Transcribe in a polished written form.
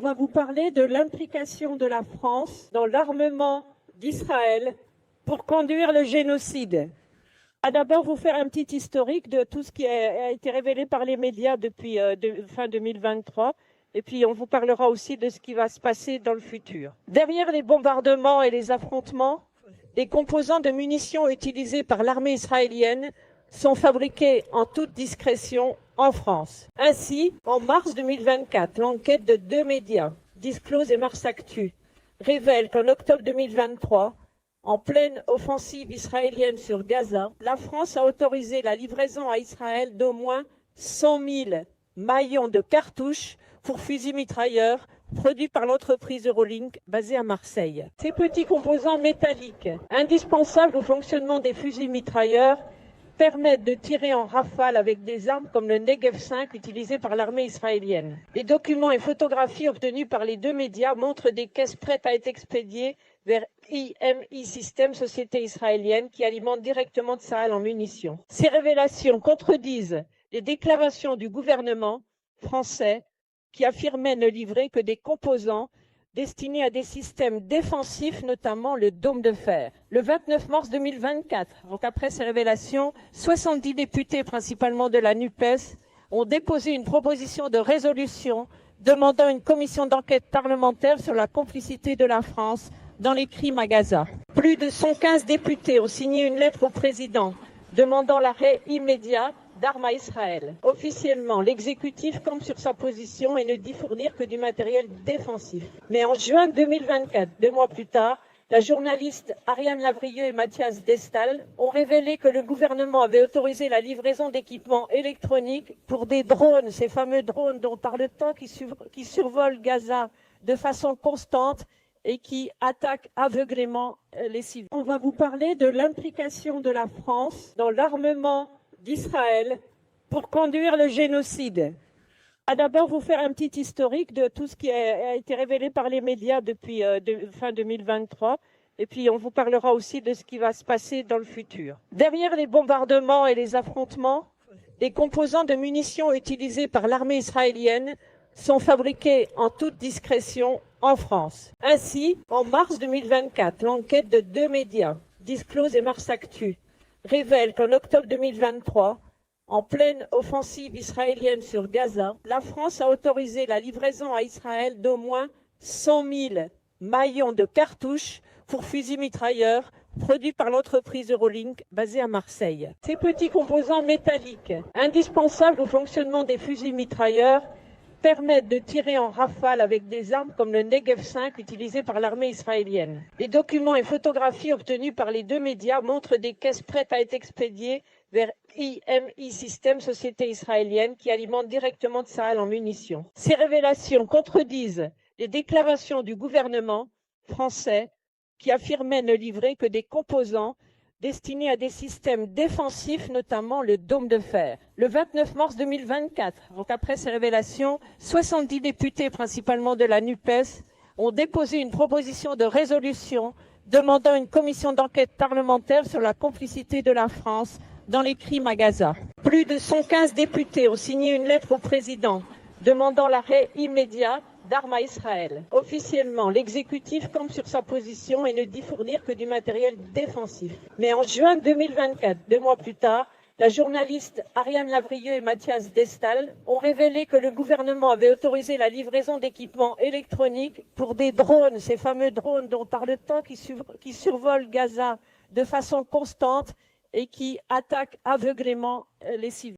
va vous parler de l'implication de la France dans l'armement d'Israël pour conduire le génocide. À d'abord vous faire un petit historique de tout ce qui a été révélé par les médias depuis fin 2023. Et puis on vous parlera aussi de ce qui va se passer dans le futur. Derrière les bombardements et les affrontements, les composants de munitions utilisés par l'armée israélienne sont fabriqués en toute discrétion en France. Ainsi, en mars 2024, l'enquête de 2 médias, Disclose et Mars Actu, révèle qu'en octobre 2023, en pleine offensive israélienne sur Gaza, la France a autorisé la livraison à Israël d'au moins 100 000 maillons de cartouches pour fusils mitrailleurs produits par l'entreprise Eurolink basée à Marseille. Ces petits composants métalliques, indispensables au fonctionnement des fusils mitrailleurs, permettent de tirer en rafale avec des armes comme le Negev 5 utilisé par l'armée israélienne. Les documents et photographies obtenus par les 2 médias montrent des caisses prêtes à être expédiées vers IMI Systems, société israélienne qui alimente directement Tsahal en munitions. Ces révélations contredisent les déclarations du gouvernement français qui affirmait ne livrer que des composants destinés à des systèmes défensifs, notamment le dôme de fer. Le 29 mars 2024, donc après ces révélations, 70 députés, principalement de la NUPES, ont déposé une proposition de résolution demandant une commission d'enquête parlementaire sur la complicité de la France dans les crimes à Gaza. Plus de 115 députés ont signé une lettre au président demandant l'arrêt immédiat d'armes à Israël. Officiellement, l'exécutif campe sur sa position et ne dit fournir que du matériel défensif. Mais en juin 2024, 2 mois plus tard, la journaliste Ariane Lavrieux et Mathias Destal ont révélé que le gouvernement avait autorisé la livraison d'équipements électroniques pour des drones, ces fameux drones dont on parle tant, qui survolent Gaza de façon constante et qui attaquent aveuglément les civils. On va vous parler de l'implication de la France dans l'armement d'Israël pour conduire le génocide. À d'abord vous faire un petit historique de tout ce qui a été révélé par les médias depuis fin 2023. Et puis on vous parlera aussi de ce qui va se passer dans le futur. Derrière les bombardements et les affrontements, les composants de munitions utilisés par l'armée israélienne sont fabriqués en toute discrétion en France. Ainsi, en mars 2024, l'enquête de 2 médias, Disclose et Mars Actu, révèle qu'en octobre 2023, en pleine offensive israélienne sur Gaza, la France a autorisé la livraison à Israël d'au moins 100 000 maillons de cartouches pour fusils mitrailleurs produits par l'entreprise Eurolink basée à Marseille. Ces petits composants métalliques, indispensables au fonctionnement des fusils mitrailleurs, permettent de tirer en rafale avec des armes comme le Negev 5 utilisé par l'armée israélienne. Les documents et photographies obtenus par les 2 médias montrent des caisses prêtes à être expédiées vers IMI Systems, société israélienne qui alimente directement Tsahal en munitions. Ces révélations contredisent les déclarations du gouvernement français qui affirmait ne livrer que des composants destinés à des systèmes défensifs, notamment le dôme de fer. Le 29 mars 2024, donc après ces révélations, 70 députés, principalement de la NUPES, ont déposé une proposition de résolution demandant une commission d'enquête parlementaire sur la complicité de la France dans les crimes à Gaza. Plus de 115 députés ont signé une lettre au président demandant l'arrêt immédiat d'armes à Israël. Officiellement, l'exécutif campe sur sa position et ne dit fournir que du matériel défensif. Mais en juin 2024, 2 mois plus tard, la journaliste Ariane Lavrieux et Mathias Destal ont révélé que le gouvernement avait autorisé la livraison d'équipements électroniques pour des drones, ces fameux drones dont on parle tant, qui survolent Gaza de façon constante et qui attaquent aveuglément les civils.